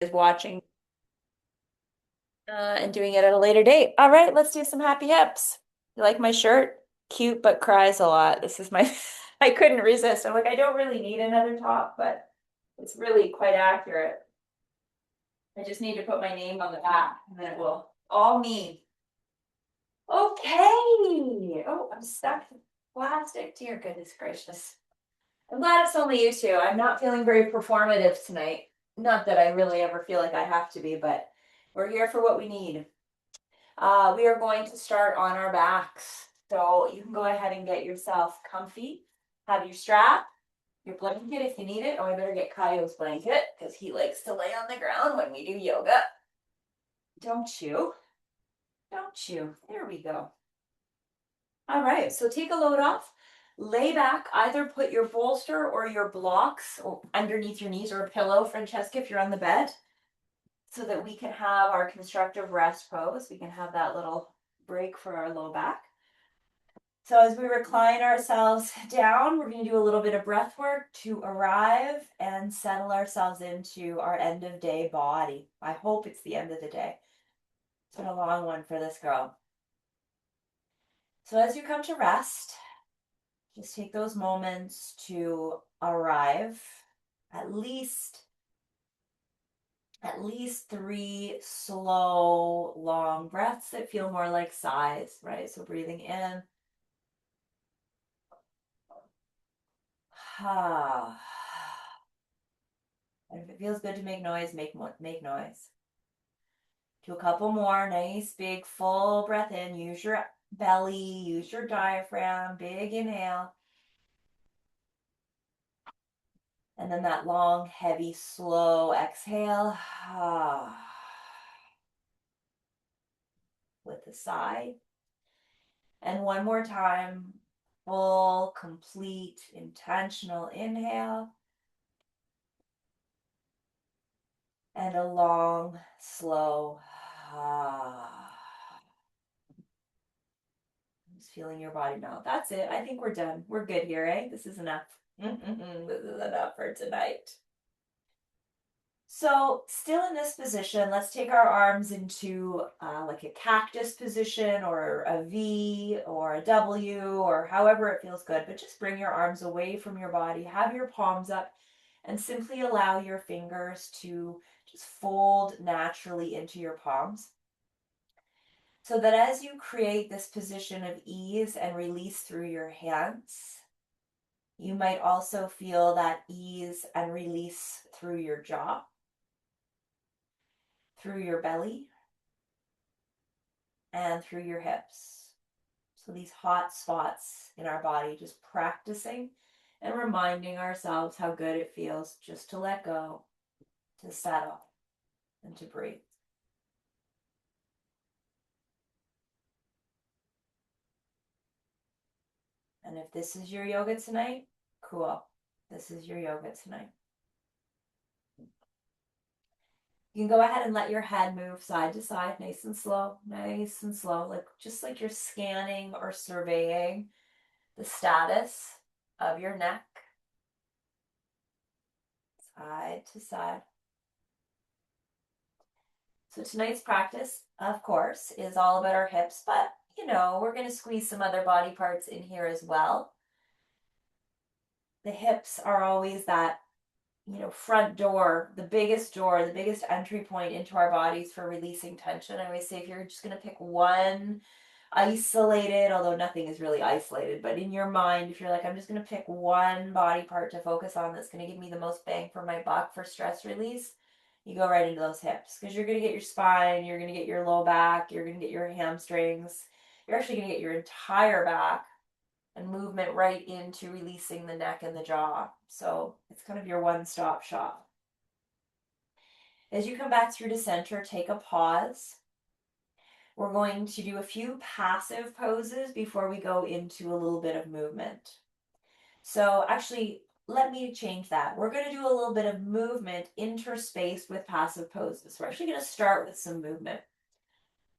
is watching and doing it at a later date. All right, let's do some happy hips. You like my shirt? Cute, but cries a lot. This is my, I couldn't resist. I'm like, I don't really need another top, but it's really quite accurate. I just need to put my name on the back and then it will all me. Okay. Oh, I'm stuck in plastic. Dear goodness gracious. I'm glad it's only you two. I'm not feeling very performative tonight. Not that I really ever feel like I have to be, but we're here for what we need. We are going to start on our backs. So you can go ahead and get yourself comfy. Have your strap, your blanket if you need it. Oh, I better get Kaio's blanket because he likes to lay on the ground when we do yoga. Don't you? Don't you? There we go. All right, so take a load off. Lay back, either put your bolster or your blocks underneath your knees or a pillow, Francesca, if you're on the bed, so that we can have our constructive rest pose. We can have that little break for our low back. So as we recline ourselves down, we're going to do a little bit of breath work to arrive and settle ourselves into our end of day body. I hope it's the end of the day. It's been a long one for this girl. So as you come to rest, just take those moments to arrive. At least 3 slow, long breaths that feel more like sighs, right? So breathing in. And if it feels good to make noise, make noise. Do a couple more. Nice, big, full breath in. Use your belly, use your diaphragm. Big inhale. And then that long, heavy, slow exhale. With a sigh. And one more time. Full, complete, intentional inhale. And a long, slow. Just feeling your body now. That's it. I think we're done. We're good here, eh? This is enough. This is enough for tonight. So still in this position, let's take our arms into like a cactus position or a V or a W or however it feels good, but just bring your arms away from your body, have your palms up, and simply allow your fingers to just fold naturally into your palms. So that as you create this position of ease and release through your hands, you might also feel that ease and release through your jaw, through your belly, and through your hips. So these hot spots in our body, just practicing and reminding ourselves how good it feels just to let go, to settle, and to breathe. And if this is your yoga tonight, cool. This is your yoga tonight. You can go ahead and let your head move side to side, nice and slow, like just like you're scanning or surveying the status of your neck, side to side. So tonight's practice, of course, is all about our hips, but we're going to squeeze some other body parts in here as well. The hips are always that front door, the biggest entry point into our bodies for releasing tension. I always say if you're just going to pick one isolated, although nothing is really isolated, but in your mind, if you're like, I'm just going to pick one body part to focus on that's going to give me the most bang for my buck for stress release, you go right into those hips because you're going to get your spine, you're going to get your low back, you're going to get your hamstrings, you're actually going to get your entire back and movement right into releasing the neck and the jaw. So it's kind of your one-stop shop. As you come back through to center, take a pause. We're going to do a few passive poses before we go into a little bit of movement. So actually, let me change that. We're going to do a little bit of movement interspaced with passive poses. We're actually going to start with some movement.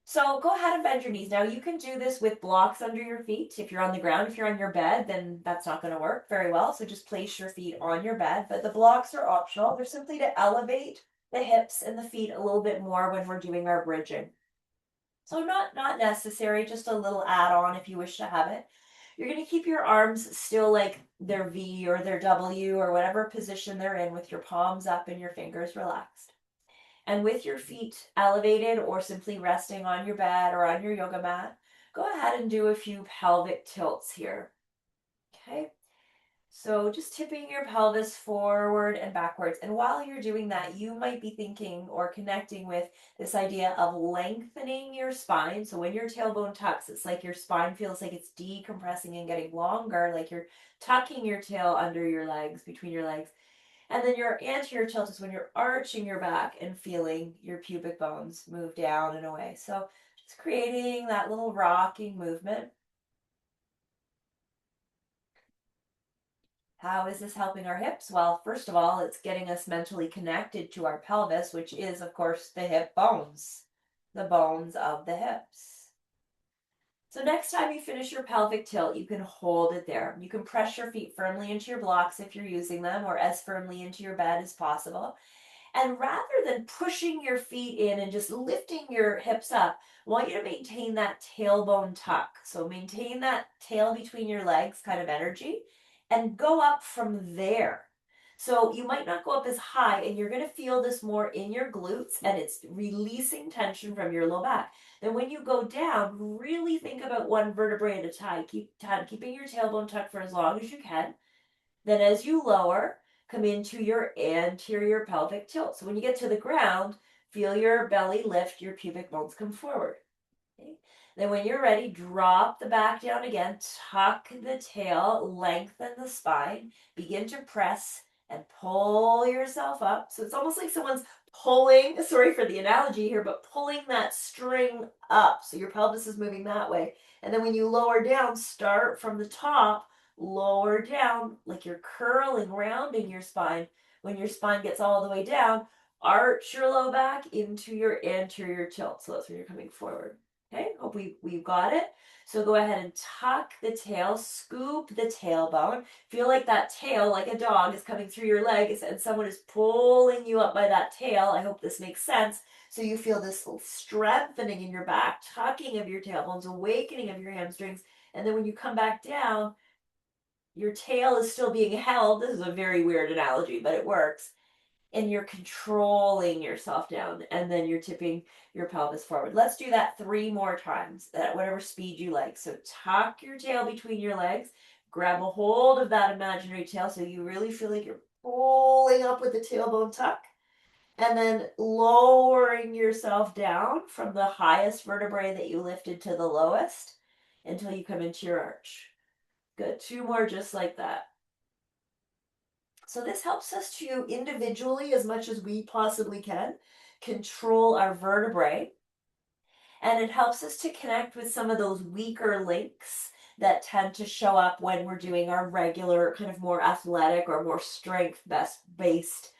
So go ahead and bend your knees. Now you can do this with blocks under your feet. If you're on the ground, if you're on your bed, then that's not going to work very well. So just place your feet on your bed, but the blocks are optional. They're simply to elevate the hips and the feet a little bit more when we're doing our bridging. So not necessary, just a little add-on if you wish to have it. You're going to keep your arms still like their V or their W or whatever position they're in with your palms up and your fingers relaxed. And with your feet elevated or simply resting on your bed or on your yoga mat, go ahead and do a few pelvic tilts here. Okay. So just tipping your pelvis forward and backwards. And while you're doing that, you might be thinking or connecting with this idea of lengthening your spine. So when your tailbone tucks, it's like your spine feels like it's decompressing and getting longer, like you're tucking your tail under your legs, between your legs. And then your anterior tilt is when you're arching your back and feeling your pubic bones move down and away. So just creating that little rocking movement. How is this helping our hips? Well, first of all, it's getting us mentally connected to our pelvis, which is, of course, the hip bones, the bones of the hips. So next time you finish your pelvic tilt, you can hold it there. You can press your feet firmly into your blocks if you're using them, or as firmly into your bed as possible. And rather than pushing your feet in and just lifting your hips up, I want you to maintain that tailbone tuck. So maintain that tail between your legs kind of energy and go up from there. So you might not go up as high, and you're going to feel this more in your glutes, and it's releasing tension from your low back. Then when you go down, really think about one vertebrae at a time. Keeping your tailbone tucked for as long as you can. Then as you lower, come into your anterior pelvic tilt. So when you get to the ground, feel your belly lift, your pubic bones come forward. Okay. Then when you're ready, drop the back down again, tuck the tail, lengthen the spine, begin to press and pull yourself up. So it's almost like someone's pulling, sorry for the analogy here, but pulling that string up. So your pelvis is moving that way. And then when you lower down, start from the top, lower down, like you're curling, rounding your spine. When your spine gets all the way down, arch your low back into your anterior tilt. So that's when you're coming forward. Okay, hope we've got it. So go ahead and tuck the tail, scoop the tailbone. Feel like that tail, like a dog, is coming through your legs and someone is pulling you up by that tail. I hope this makes sense. So you feel this strengthening in your back, tucking of your tailbones, awakening of your hamstrings. And then when you come back down, your tail is still being held. This is a very weird analogy, but it works. And you're controlling yourself down, and then you're tipping your pelvis forward. Let's do that 3 more times at whatever speed you like. So tuck your tail between your legs, grab a hold of that imaginary tail so you really feel like you're pulling up with the tailbone tuck, and then lowering yourself down from the highest vertebrae that you lifted to the lowest until you come into your arch. Good. 2 more just like that. So this helps us to individually, as much as we possibly can, control our vertebrae. And it helps us to connect with some of those weaker links that tend to show up when we're doing our regular, kind of more athletic or more strength based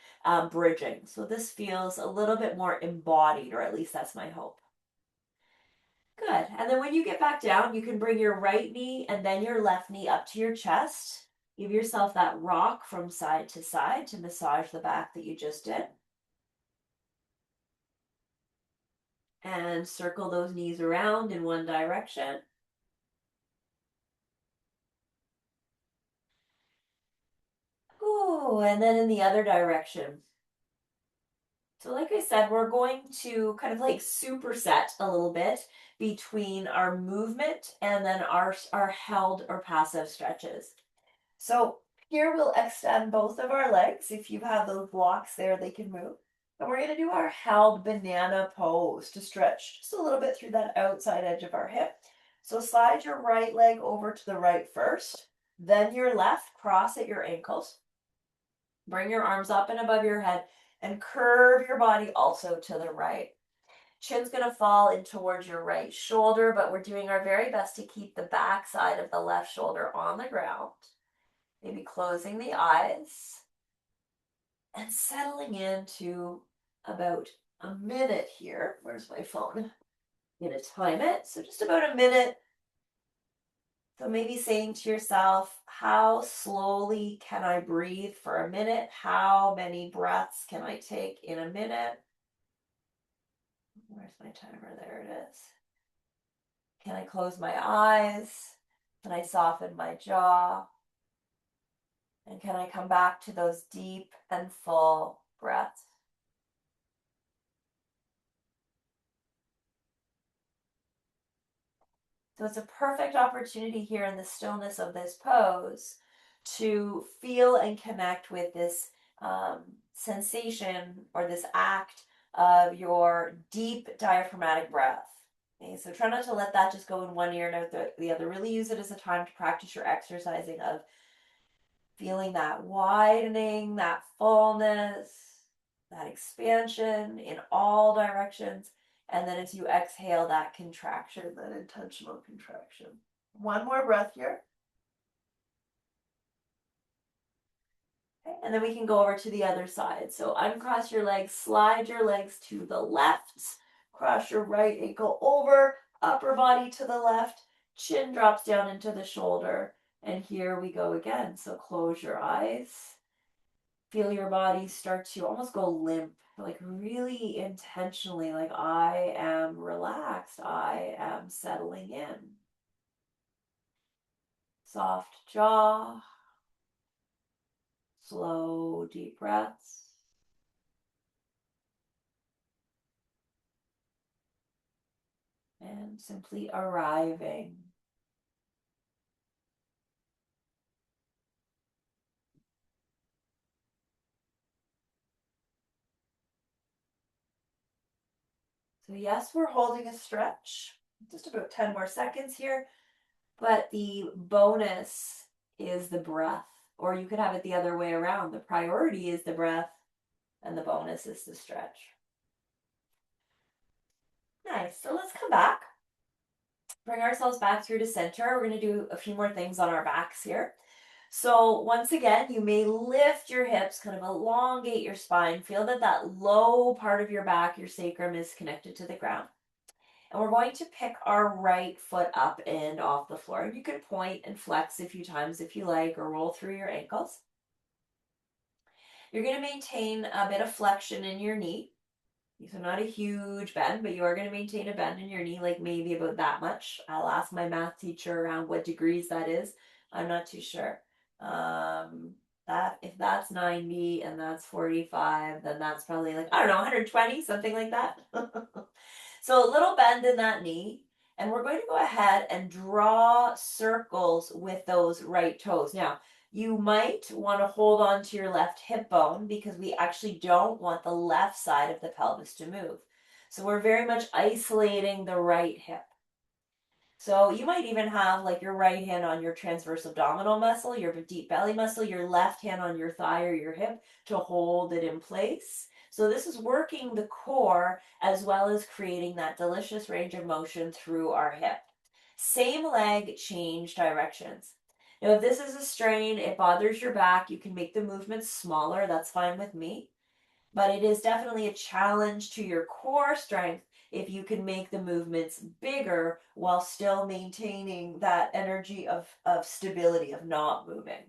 bridging. So this feels a little bit more embodied, or at least that's my hope. Good. And then when you get back down, you can bring your right knee and then your left knee up to your chest. Give yourself that rock from side to side to massage the back that you just did. And circle those knees around in one direction. Ooh, and then in the other direction. So like I said, we're going to kind of like superset a little bit between our movement and then our held or passive stretches. So here we'll extend both of our legs. If you have those blocks there, they can move. And we're going to do our held banana pose to stretch just a little bit through that outside edge of our hip. So slide your right leg over to the right first, then your left, cross at your ankles. Bring your arms up and above your head and curve your body also to the right. Chin's going to fall in towards your right shoulder, but we're doing our very best to keep the back side of the left shoulder on the ground. Maybe closing the eyes and settling into about a minute here. Where's my phone? I'm going to time it. So just about a minute So maybe saying to yourself, how slowly can I breathe for a minute? How many breaths can I take in a minute? Where's my timer? There it is. Can I close my eyes? Can I soften my jaw? And can I come back to those deep and full breaths? So it's a perfect opportunity here in the stillness of this pose to feel and connect with this sensation or this act of your deep diaphragmatic breath. Okay, so try not to let that just go in one ear and out the other. Really use it as a time to practice your exercising of feeling that widening, that fullness, that expansion in all directions. And then as you exhale, that contraction, that intentional contraction. One more breath here. Okay, and then we can go over to the other side. So uncross your legs, slide your legs to the left, cross your right ankle over, upper body to the left, chin drops down into the shoulder. And here we go again. So close your eyes. Feel your body start to almost go limp, like really intentionally, like I am relaxed, I am settling in. Soft jaw, slow, deep breaths. And simply arriving. So yes, we're holding a stretch, just about 10 more seconds here, but the bonus is the breath, or you could have it the other way around. The priority is the breath, and the bonus is the stretch. Nice. So let's come back. Bring ourselves back through to center. We're going to do a few more things on our backs here. So once again, you may lift your hips, kind of elongate your spine. Feel that that low part of your back, your sacrum, is connected to the ground. And we're going to pick our right foot up and off the floor. You can point and flex a few times if you like, or roll through your ankles. You're going to maintain a bit of flexion in your knee. So not a huge bend, but you are going to maintain a bend in your knee, like maybe about that much. I'll ask my math teacher around what degrees that is. I'm not too sure. That if that's 90 and that's 45, then that's probably like, I don't know, 120, something like that. So a little bend in that knee. And we're going to go ahead and draw circles with those right toes. Now, you might want to hold on to your left hip bone because we actually don't want the left side of the pelvis to move. So we're very much isolating the right hip. So you might even have like your right hand on your transverse abdominal muscle, your deep belly muscle, your left hand on your thigh or your hip to hold it in place. So this is working the core as well as creating that delicious range of motion through our hip. Same leg, change directions. Now, if this is a strain, it bothers your back, you can make the movements smaller. That's fine with me. But it is definitely a challenge to your core strength if you can make the movements bigger while still maintaining that energy of stability, of not moving.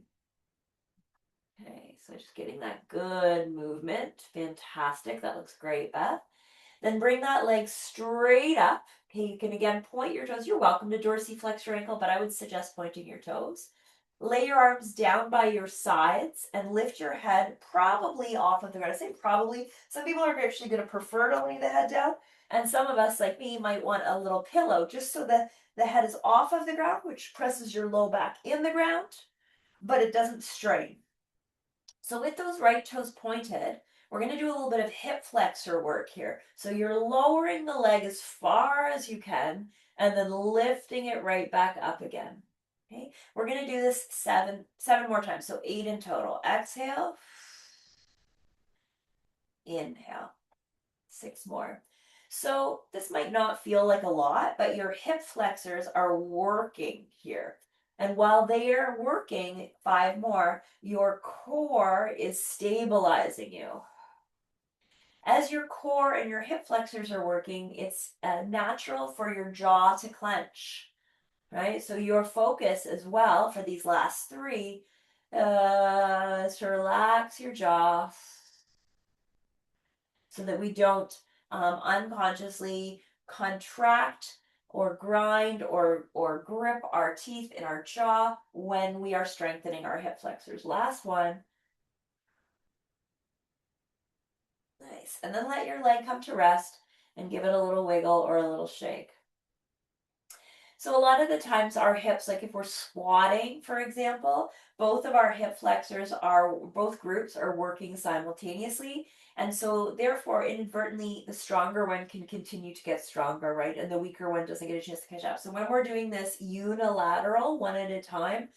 Okay, so just getting that good movement. Fantastic. That looks great, Beth. Then bring that leg straight up. Okay, you can again point your toes. You're welcome to dorsiflex your ankle, but I would suggest pointing your toes. Lay your arms down by your sides and lift your head probably off of the ground. I say probably. Some people are actually going to prefer to lay the head down. And some of us, like me, might want a little pillow just so that the head is off of the ground, which presses your low back in the ground, but it doesn't strain. So with those right toes pointed, we're going to do a little bit of hip flexor work here. So you're lowering the leg as far as you can and then lifting it right back up again. Okay, we're going to do this seven more times. So 8 in total. Exhale. Inhale. 6 more. So this might not feel like a lot, but your hip flexors are working here. And while they are working, 5 more, your core is stabilizing you. As your core and your hip flexors are working, it's natural for your jaw to clench. right? So your focus as well for these last three is to relax your jaw so that we don't unconsciously contract or grind or grip our teeth in our jaw when we are strengthening our hip flexors. Last one. Nice. And then let your leg come to rest and give it a little wiggle or a little shake. So a lot of the times our hips, like if we're squatting, for example, both of our hip flexors are, both groups are working simultaneously. And so therefore, inadvertently, the stronger one can continue to get stronger, right? And the weaker one doesn't get a chance to catch up. So when we're doing this unilateral, one at a time,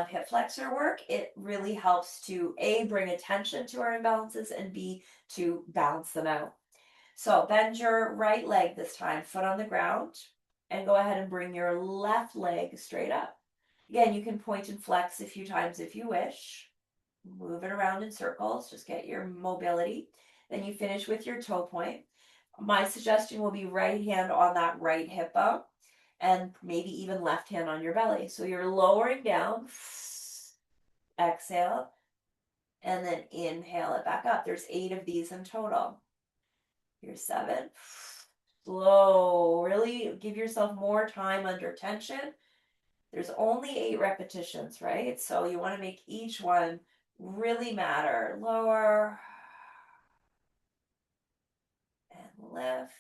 hip flexor work, it really helps to A, bring attention to our imbalances, and B, to balance them out. So bend your right leg this time, foot on the ground, and go ahead and bring your left leg straight up. Again, you can point and flex a few times if you wish. Move it around in circles, just get your mobility. Then you finish with your toe point. My suggestion will be right hand on that right hip bone and maybe even left hand on your belly. So you're lowering down, exhale, and then inhale it back up. There's 8 of these in total. Here's 7. Slow. Really give yourself more time under tension. There's only 8 repetitions, right? So you want to make each one really matter. Lower and lift.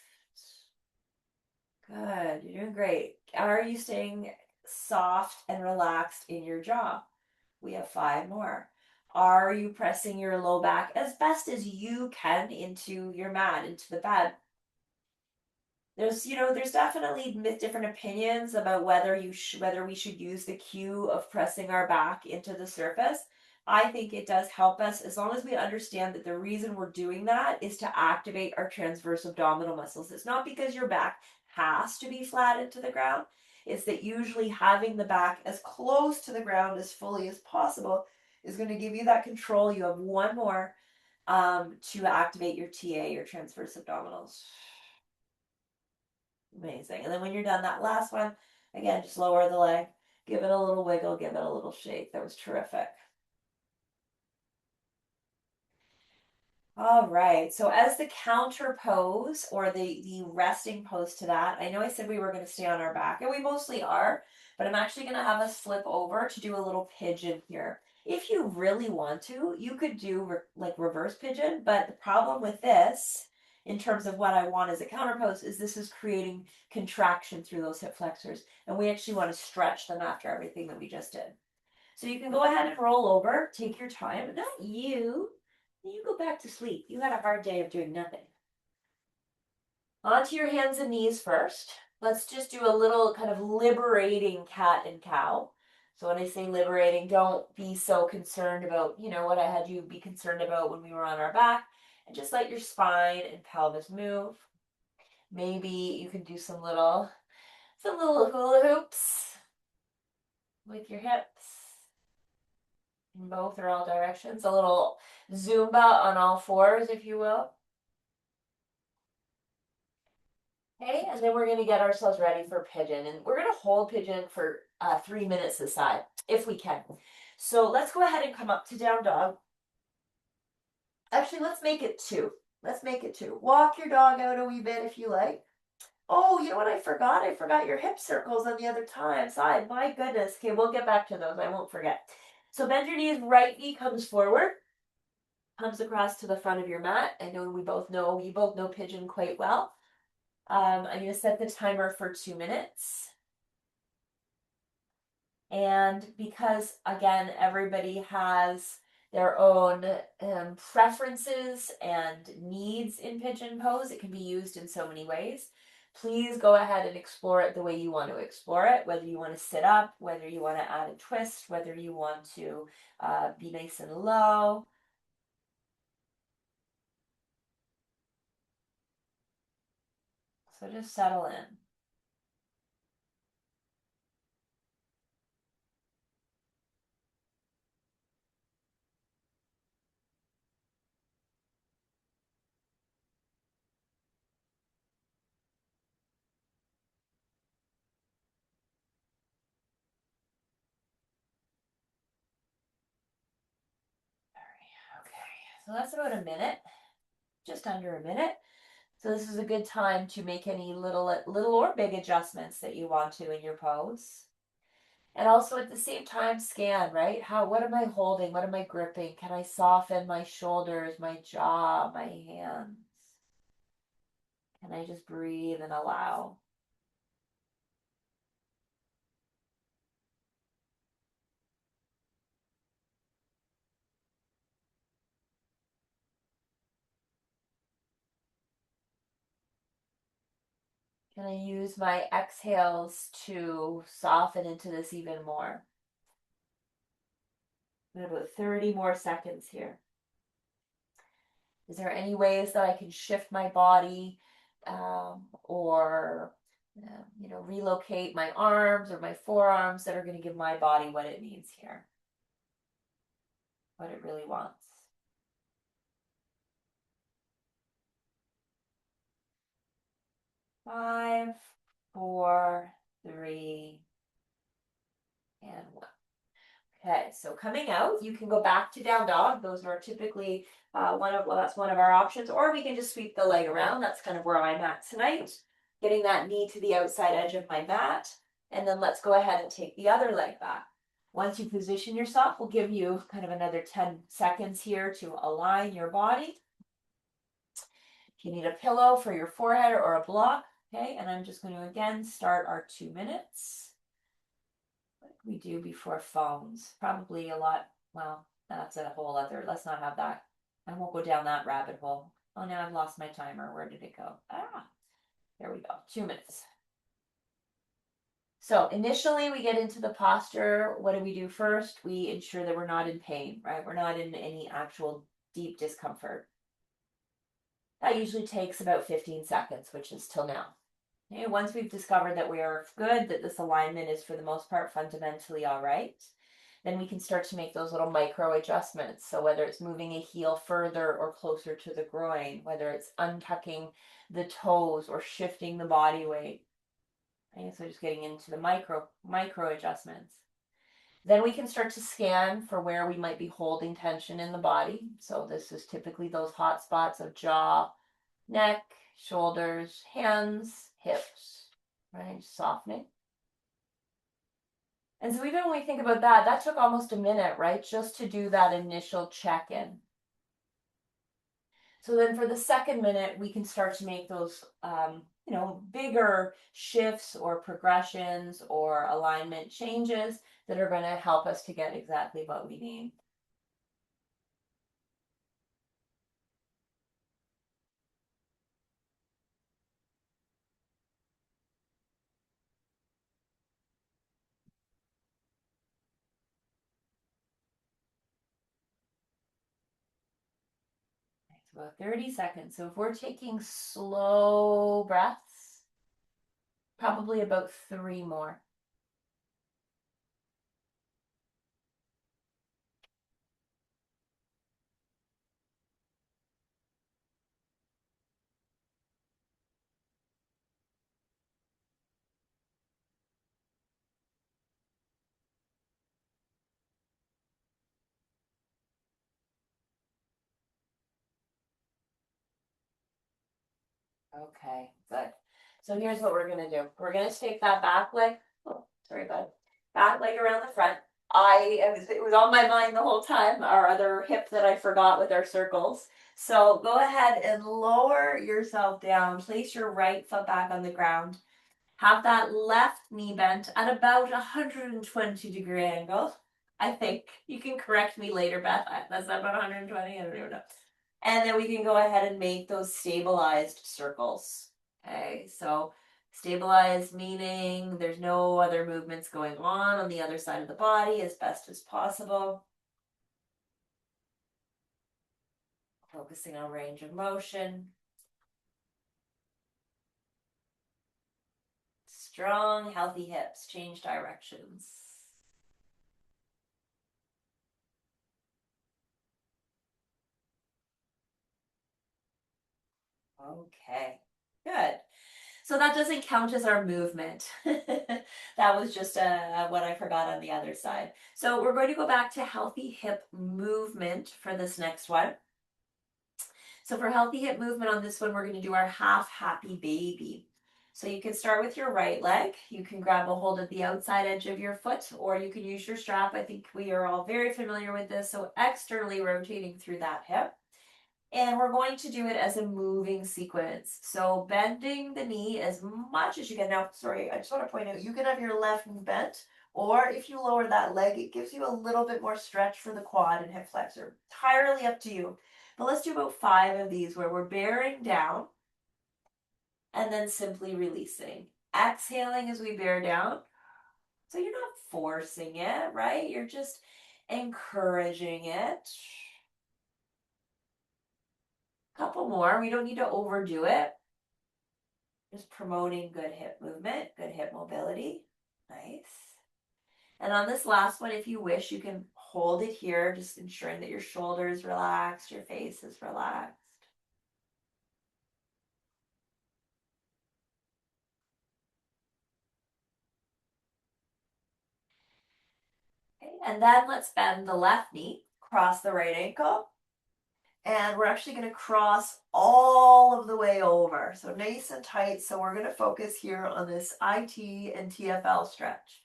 Good. You're doing great. Are you staying soft and relaxed in your jaw? We have 5 more. Are you pressing your low back as best as you can into your mat, into the bed? There's definitely different opinions about whether we should use the cue of pressing our back into the surface. I think it does help us as long as we understand that the reason we're doing that is to activate our transverse abdominal muscles. It's not because your back has to be flat into the ground. It's that usually having the back as close to the ground as fully as possible is going to give you that control. You have one more to activate your TA, your transverse abdominals. Amazing. And then when you're done that last one, again, just lower the leg, give it a little wiggle, give it a little shake. That was terrific. All right. So as the counter pose or the resting pose to that, I know I said we were going to stay on our back, and we mostly are, but I'm actually going to have us flip over to do a little pigeon here. If you really want to, you could do like reverse pigeon, but the problem with this, in terms of what I want as a counter pose, is this is creating contraction through those hip flexors, and we actually want to stretch them after everything that we just did. So you can go ahead and roll over, take your time. Not you. You go back to sleep. You had a hard day of doing nothing. Onto your hands and knees first. Let's just do a little kind of liberating cat and cow. So when I say liberating, don't be so concerned about, what I had you be concerned about when we were on our back. And just let your spine and pelvis move. Maybe you can do some little hula hoops with your hips in both or all directions. A little Zumba on all fours, if you will. Okay, and then we're going to get ourselves ready for pigeon. And we're going to hold pigeon for 3 minutes aside, if we can. So let's go ahead and come up to down dog. Actually, let's make it 2. Let's make it 2. Walk your dog out a wee bit if you like. Oh, you know what I forgot? I forgot your hip circles on the other side. My goodness. Okay, we'll get back to those. I won't forget. So bend your knees, right knee comes forward, comes across to the front of your mat. I know we both know pigeon quite well. I'm going to set the timer for 2 minutes. And because, again, everybody has their own preferences and needs in pigeon pose, it can be used in so many ways. Please go ahead and explore it the way you want to explore it, whether you want to sit up, whether you want to add a twist, whether you want to be nice and low. So just settle in. so that's about a minute, just under a minute. So this is a good time to make any little or big adjustments that you want to in your pose. And also at the same time scan, right? What am I holding? What am I gripping? Can I soften my shoulders, my jaw, my hands? Can I just breathe and allow? Can I use my exhales to soften into this even more? About 30 more seconds here. Is there any ways that I can shift my body or relocate my arms or my forearms that are going to give my body what it needs here, what it really wants? 5, 4, 3, and 1. Okay, so coming out, you can go back to down dog. Those are typically that's one of our options, or we can just sweep the leg around. That's kind of where I'm at tonight. Getting that knee to the outside edge of my mat. And then let's go ahead and take the other leg back. Once you position yourself, we'll give you kind of another 10 seconds here to align your body. If you need a pillow for your forehead or a block, okay, and I'm just going to again start our 2 minutes. We do before phones. Probably a lot. Well, that's a whole other. Let's not have that. I won't go down that rabbit hole. Oh, now I've lost my timer. Where did it go? There we go. 2 minutes. So initially we get into the posture. What do we do first? We ensure that we're not in pain, right? We're not in any actual deep discomfort. That usually takes about 15 seconds, which is till now. Okay, once we've discovered that we are good, that this alignment is for the most part fundamentally all right, then we can start to make those little micro adjustments. So whether it's moving a heel further or closer to the groin, whether it's untucking the toes or shifting the body weight. Okay, so just getting into the micro adjustments. Then we can start to scan for where we might be holding tension in the body. So this is typically those hot spots of jaw, neck, shoulders, hands, hips, right? Softening. And so even when we think about that, that took almost a minute, right? Just to do that initial check-in. So then for the second minute, we can start to make those, bigger shifts or progressions or alignment changes that are going to help us to get exactly what we need. It's about 30 seconds. So if we're taking slow breaths, probably about 3 more. Okay, good. So here's what we're gonna do. We're gonna take that back leg. Oh, sorry, bud. Back leg around the front. It was on my mind the whole time. Our other hip that I forgot with our circles. So go ahead and lower yourself down. Place your right foot back on the ground. Have that left knee bent at about 120-degree angle. I think you can correct me later, Beth. That's about 120. I don't even know. And then we can go ahead and make those stabilized circles. Okay, so stabilized meaning there's no other movements going on the other side of the body as best as possible. Focusing on range of motion. Strong, healthy hips, change directions. Okay, good. So that doesn't count as our movement. That was just what I forgot on the other side. So we're going to go back to healthy hip movement for this next one. So for healthy hip movement on this one, we're going to do our half happy baby. So you can start with your right leg. You can grab a hold of the outside edge of your foot, or you can use your strap. I think we are all very familiar with this. So externally rotating through that hip. And we're going to do it as a moving sequence. So bending the knee as much as you can. Now, sorry, I just want to point out, you can have your left knee bent, or if you lower that leg, it gives you a little bit more stretch for the quad and hip flexor. Entirely up to you. But let's do about 5 of these where we're bearing down and then simply releasing. Exhaling as we bear down. So you're not forcing it, right? You're just encouraging it. Couple more. We don't need to overdo it. Just promoting good hip movement, good hip mobility. Nice. And on this last one, if you wish, you can hold it here, just ensuring that your shoulder is relaxed, your face is relaxed. Okay, and then let's bend the left knee, cross the right ankle, and we're actually going to cross all of the way over. So nice and tight. So we're going to focus here on this IT and TFL stretch.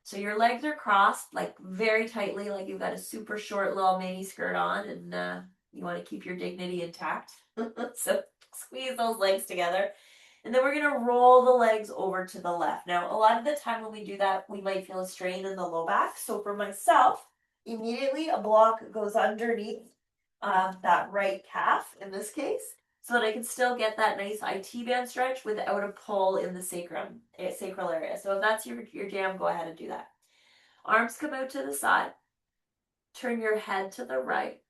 So your legs are crossed like very tightly, like you've got a super short little mini skirt on, and you want to keep your dignity intact. So squeeze those legs together. And then we're going to roll the legs over to the left. Now, a lot of the time when we do that, we might feel a strain in the low back. So for myself, immediately a block goes underneath that right calf in this case, so that I can still get that nice IT band stretch without a pull in the sacral area. So if that's your jam, go ahead and do that. Arms come out to the side. Turn your head to the right.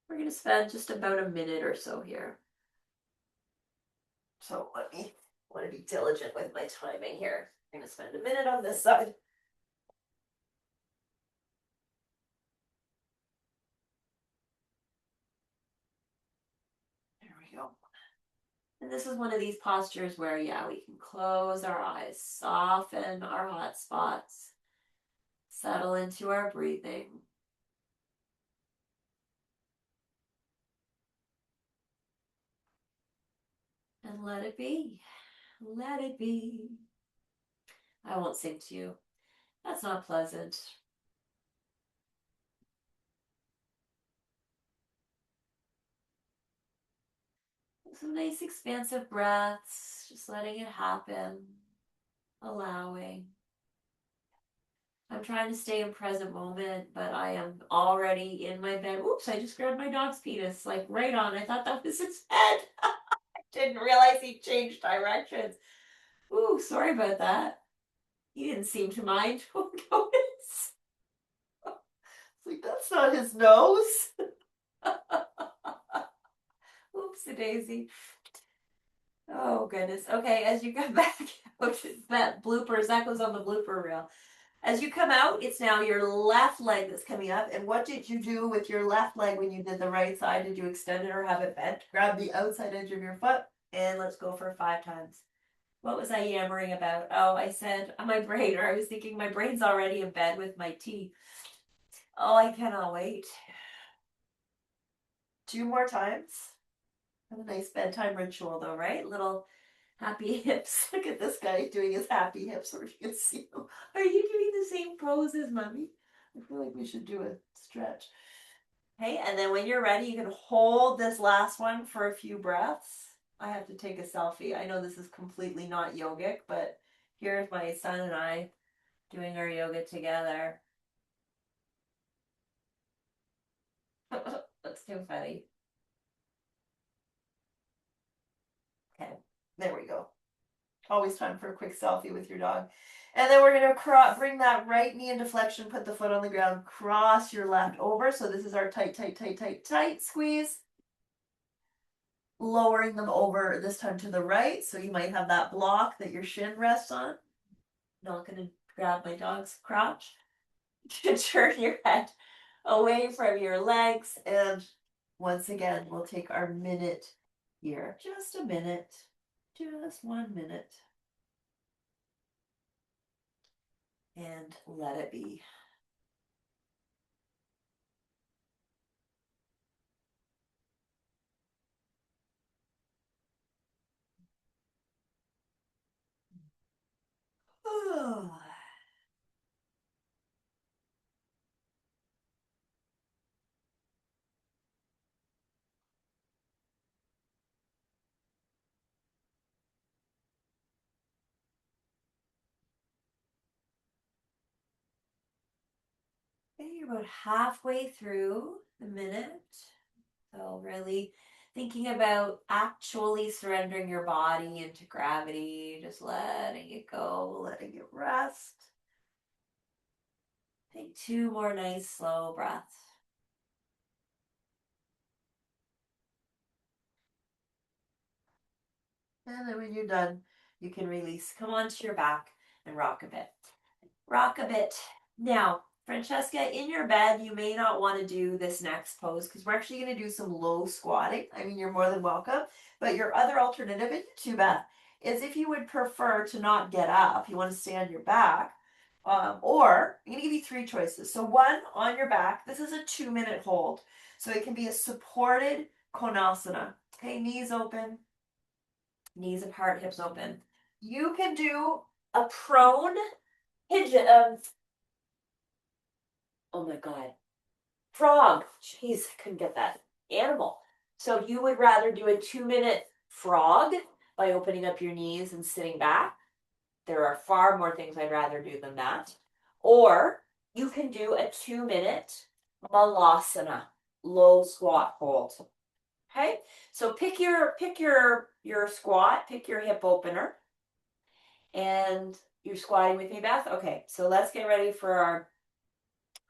We're going to spend just about a minute or so here. So I want to be diligent with my timing here. I'm going to spend a minute on this side. There we go. And this is one of these postures where, yeah, we can close our eyes, soften our hot spots, settle into our breathing. And let it be. Let it be. I won't sing to you. That's not pleasant. Some nice expansive breaths, just letting it happen, allowing. I'm trying to stay in present moment, but I am already in my bed. Oops, I just grabbed my dog's penis, like right on. I thought that was his head. I didn't realize he changed directions. Ooh, sorry about that. He didn't seem to mind. Oh, notice. Like, that's not his nose. Oopsie daisy. Oh goodness. Okay, as you come back out, that bloopers, that goes on the blooper reel. As you come out, it's now your left leg that's coming up. And what did you do with your left leg when you did the right side? Did you extend it or have it bent? Grab the outside edge of your foot and let's go for 5 times. What was I yammering about? Oh, I said my brain, or I was thinking my brain's already in bed with my tea. Oh, I cannot wait. 2 more times. Have a nice bedtime ritual though, right? Little happy hips. Look at this guy doing his happy hips where you can see him. Are you doing the same pose as mommy? I feel like we should do a stretch. Okay, and then when you're ready, you can hold this last one for a few breaths. I have to take a selfie. I know this is completely not yogic, but here's my son and I doing our yoga together. That's too funny. Okay, there we go. Always time for a quick selfie with your dog. And then we're going to bring that right knee into flexion, put the foot on the ground, cross your left over. So this is our tight, tight, tight, tight, tight squeeze. Lowering them over this time to the right. So you might have that block that your shin rests on. Not going to grab my dog's crotch. Turn your head away from your legs. And once again, we'll take our minute here. Just a minute. Just 1 minute. And let it be. Okay, you're about halfway through the minute. So really thinking about actually surrendering your body into gravity, just letting it go, letting it rest. Take 2 more nice slow breaths. And then when you're done, you can release. Come onto your back and rock a bit. Rock a bit. Now, Francesca, in your bed, you may not want to do this next pose because we're actually going to do some low squatting. I mean, you're more than welcome. But your other alternative in your Beth, is if you would prefer to not get up, you want to stay on your back, or I'm going to give you 3 choices. So one, on your back. This is a 2-minute hold. So it can be a supported konasana. Okay, knees open, knees apart, hips open. You can do a prone pigeon. Oh my God. Frog. Jeez, I couldn't get that. Animal. So you would rather do a 2-minute frog by opening up your knees and sitting back. There are far more things I'd rather do than that. Or you can do a 2-minute malasana, low squat hold. Okay? So pick your squat, pick your hip opener. And you're squatting with me, Beth? Okay, so let's get ready for our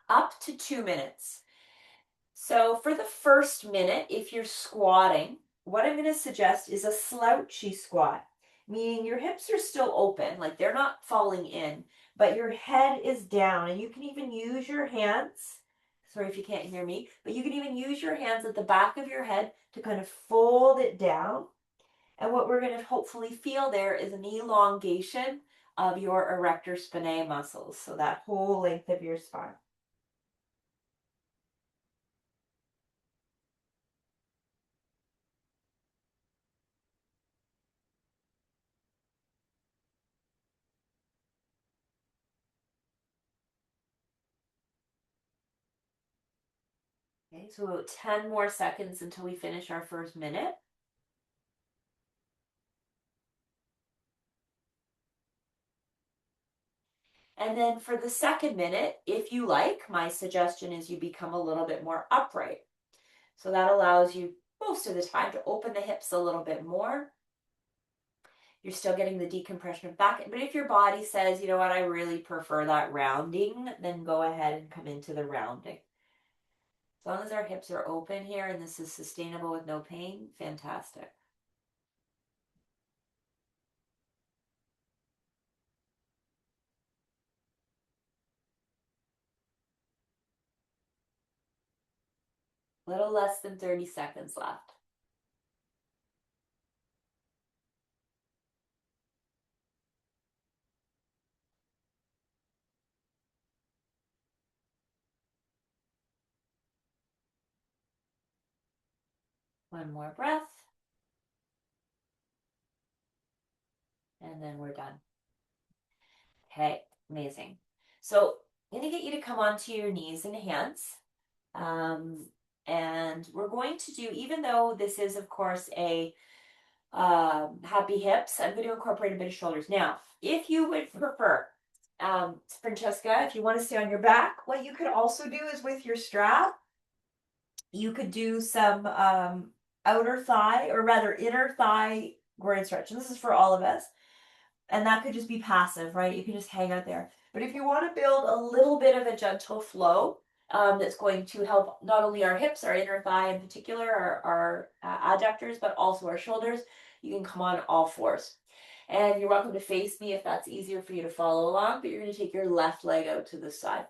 up to 2 minutes. So for the first minute, if you're squatting, what I'm going to suggest is a slouchy squat, meaning your hips are still open, like they're not falling in, but your head is down, and you can even use your hands. Sorry if you can't hear me, but you can even use your hands at the back of your head to kind of fold it down. And what we're going to hopefully feel there is an elongation of your erector spinae muscles, so that whole length of your spine. Okay, so about 10 more seconds until we finish our first minute. And then for the second minute, if you like, my suggestion is you become a little bit more upright. So that allows you most of the time to open the hips a little bit more. You're still getting the decompression of back. But if your body says, you know what, I really prefer that rounding, then go ahead and come into the rounding. As long as our hips are open here and this is sustainable with no pain, fantastic. Little less than 30 seconds left. One more breath. And then we're done. Okay, amazing. So I'm going to get you to come onto your knees and hands. And we're going to do, even though this is, of course, a happy hips, I'm going to incorporate a bit of shoulders. Now, if you would prefer, Francesca, if you want to stay on your back, what you could also do is with your strap, you could do some outer thigh, or rather inner thigh groin stretch. And this is for all of us. And that could just be passive, right? You can just hang out there. But if you want to build a little bit of a gentle flow, that's going to help not only our hips, our inner thigh in particular, our adductors, but also our shoulders, you can come on all fours. And you're welcome to face me if that's easier for you to follow along, but you're going to take your left leg out to the side.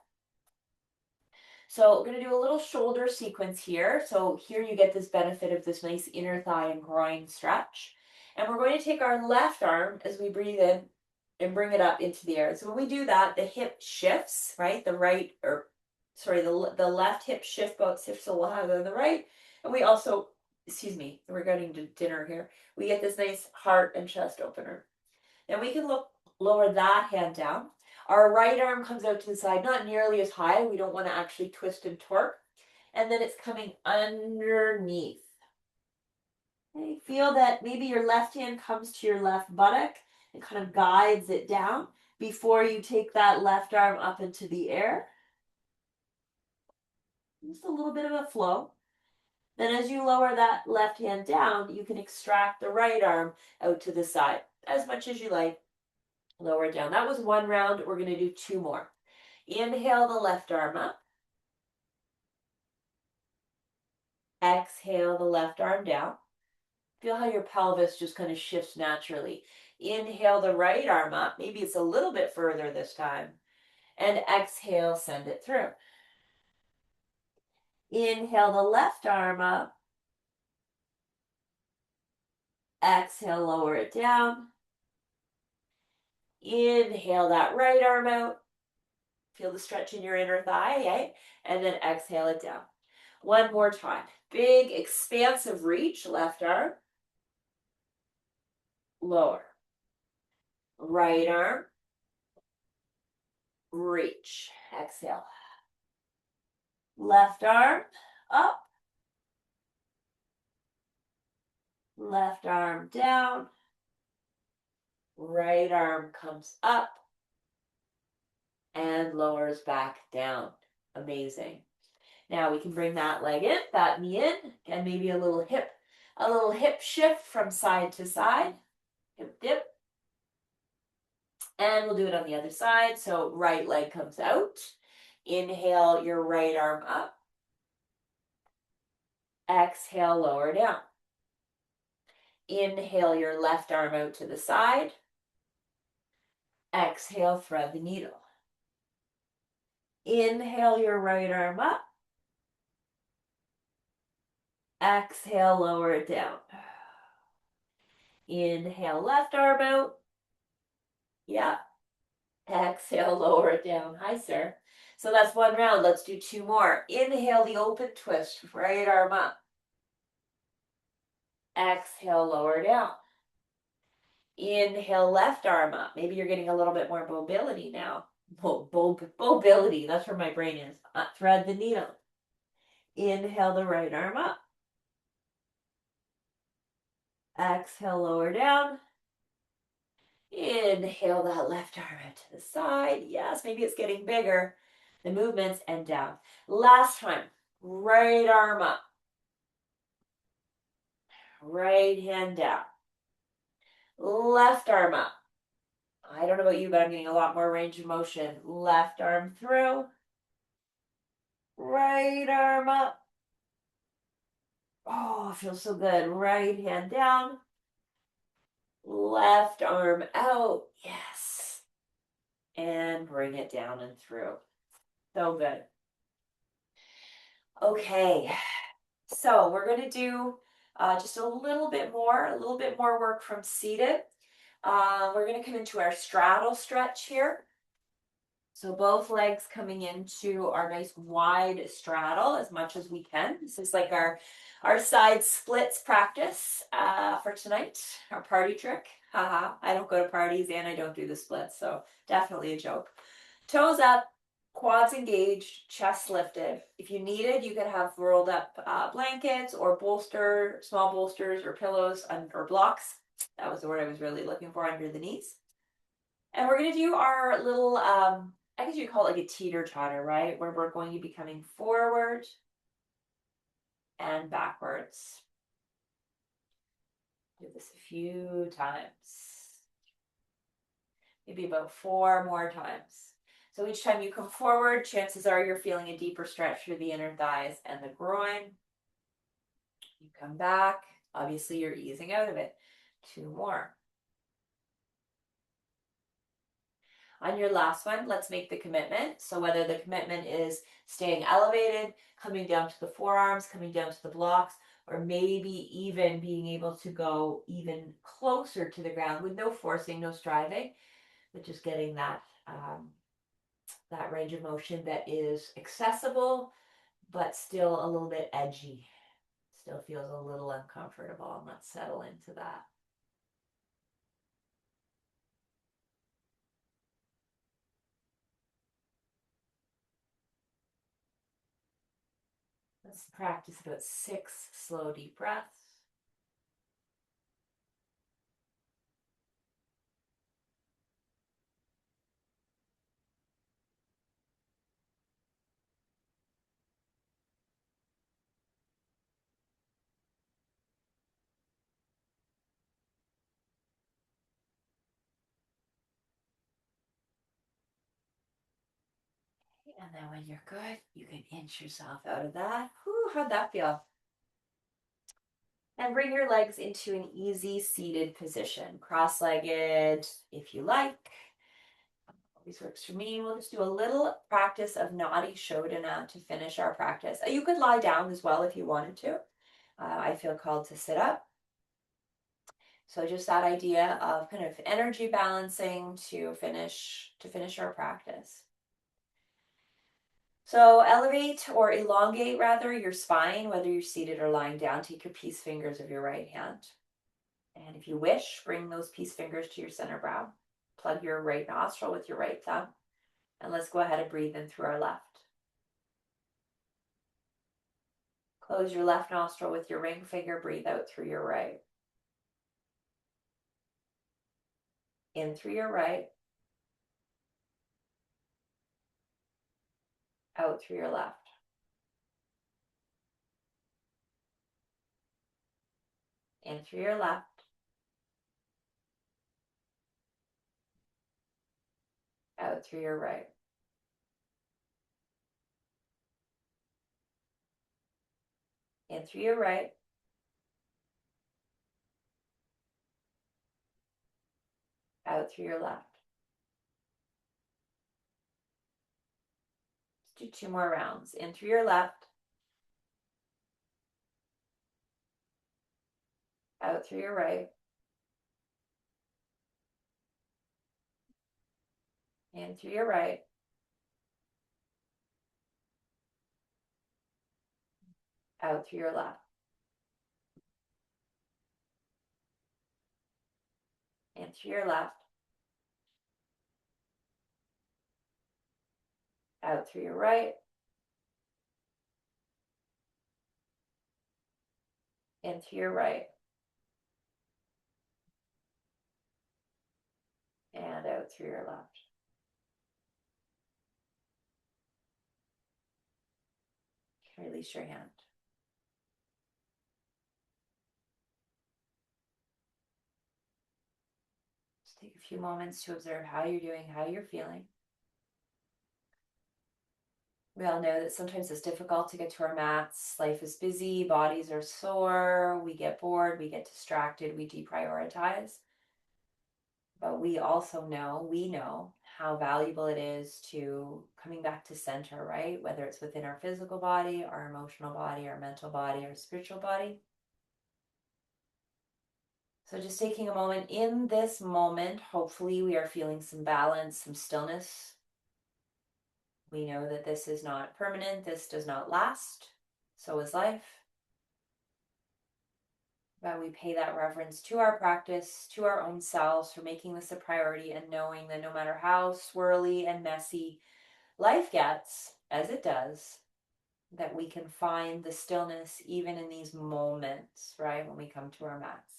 So we're going to do a little shoulder sequence here. So here you get this benefit of this nice inner thigh and groin stretch. And we're going to take our left arm as we breathe in and bring it up into the air. So when we do that, the hip shifts, right? The left hip shifts a lot than the right. And we also, we're going to dinner here. We get this nice heart and chest opener. Then we can lower that hand down. Our right arm comes out to the side, not nearly as high. We don't want to actually twist and torque. And then it's coming underneath. Okay, feel that maybe your left hand comes to your left buttock and kind of guides it down before you take that left arm up into the air. Just a little bit of a flow. Then as you lower that left hand down, you can extract the right arm out to the side as much as you like. Lower it down. That was one round. We're going to do two more. Inhale the left arm up. Exhale the left arm down. Feel how your pelvis just kind of shifts naturally. Inhale the right arm up. Maybe it's a little bit further this time. And exhale, send it through. Inhale the left arm up. Exhale, lower it down. Inhale that right arm out. Feel the stretch in your inner thigh, eh? And then exhale it down. One more time. Big, expansive reach, left arm. Lower. Right arm. Reach. Exhale. Left arm up. Left arm down. Right arm comes up and lowers back down. Amazing. Now we can bring that leg in, that knee in, and maybe a little hip shift from side to side. Hip dip. And we'll do it on the other side. So right leg comes out. Inhale your right arm up. Exhale, lower down. Inhale your left arm out to the side. Exhale, thread the needle. Inhale your right arm up. Exhale, lower it down. Inhale, left arm out. Yeah. Exhale, lower it down. Hi, sir. So that's one round. Let's do two more. Inhale the open twist, right arm up. Exhale, lower down. Inhale, left arm up. Maybe you're getting a little bit more mobility now. Mobility, that's where my brain is. Thread the needle. Inhale the right arm up. Exhale, lower down. Inhale that left arm out to the side. Yes, maybe it's getting bigger. The movements and down. Last time. Right arm up. Right hand down. Left arm up. I don't know about you, but I'm getting a lot more range of motion. Left arm through. Right arm up. Oh, it feels so good. Right hand down. Left arm out. Yes. And bring it down and through. So good. Okay. So we're going to do just a little bit more work from seated. We're going to come into our straddle stretch here. So both legs coming into our nice wide straddle as much as we can. This is like our side splits practice for tonight, our party trick. Haha, I don't go to parties and I don't do the splits, so definitely a joke. Toes up, quads engaged, chest lifted. If you needed, you could have rolled up blankets or small bolsters or pillows or blocks. That was the word I was really looking for, under the knees. And we're going to do our little, I guess you call it like a teeter-totter, right? Where we're going to be coming forward and backwards. Do this a few times. Maybe about 4 more times. So each time you come forward, chances are you're feeling a deeper stretch through the inner thighs and the groin. You come back. Obviously, you're easing out of it. 2 more. On your last one, let's make the commitment. So whether the commitment is staying elevated, coming down to the forearms, coming down to the blocks, or maybe even being able to go even closer to the ground with no forcing, no striving, but just getting that that range of motion that is accessible, but still a little bit edgy. Still feels a little uncomfortable, and let's settle into that. Let's practice about 6 slow, deep breaths. And then when you're good, you can inch yourself out of that. Whew, how'd that feel? And bring your legs into an easy seated position, cross-legged if you like. Always works for me. We'll just do a little practice of Nadi Shodhana to finish our practice. You could lie down as well if you wanted to. I feel called to sit up. So just that idea of kind of energy balancing to finish our practice. So elevate or elongate rather your spine, whether you're seated or lying down. Take your peace fingers of your right hand. And if you wish, bring those peace fingers to your center brow. Plug your right nostril with your right thumb. And let's go ahead and breathe in through our left. Close your left nostril with your ring finger. Breathe out through your right. In through your right. Out through your left. In through your left. Out through your right. In through your right. Out through your left. Let's do 2 more rounds. In through your left. Out through your right. In through your right. Out through your left. In through your left. Out through your right. In through your right. And out through your left. Release your hand. Just take a few moments to observe how you're doing, how you're feeling. We all know that sometimes it's difficult to get to our mats. Life is busy, bodies are sore, we get bored, we get distracted, we deprioritize. But we also know, we know how valuable it is to coming back to center, right? Whether it's within our physical body, our emotional body, our mental body, our spiritual body. So just taking a moment in this moment, hopefully we are feeling some balance, some stillness. We know that this is not permanent, this does not last. So is life. But we pay that reverence to our practice, to our own selves for making this a priority and knowing that no matter how swirly and messy life gets, as it does, that we can find the stillness even in these moments, right? When we come to our mats.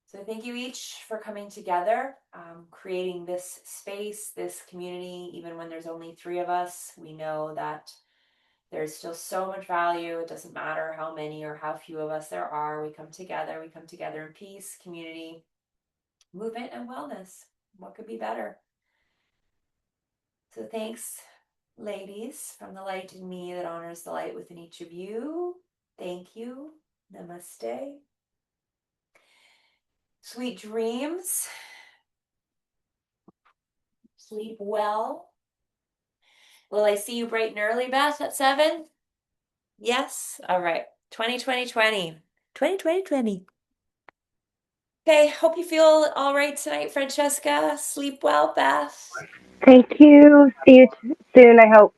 So thank you each for coming together, creating this space, this community. Even when there's only 3 of us, we know that there's still so much value. It doesn't matter how many or how few of us there are. We come together in peace, community, movement, and wellness. What could be better? So thanks, ladies, from the light in me that honors the light within each of you. Thank you. Namaste. Sweet dreams. Sleep well. Will I see you bright and early, Beth, at 7? Yes? All right. 2020. Okay, hope you feel all right tonight, Francesca. Sleep well, Beth. Thank you. See you soon, I hope.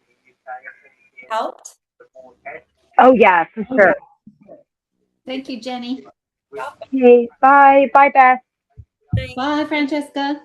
Helped? Oh, yeah, for sure. Thank you, Jenny. Okay, bye. Bye, Beth. Bye, Francesca.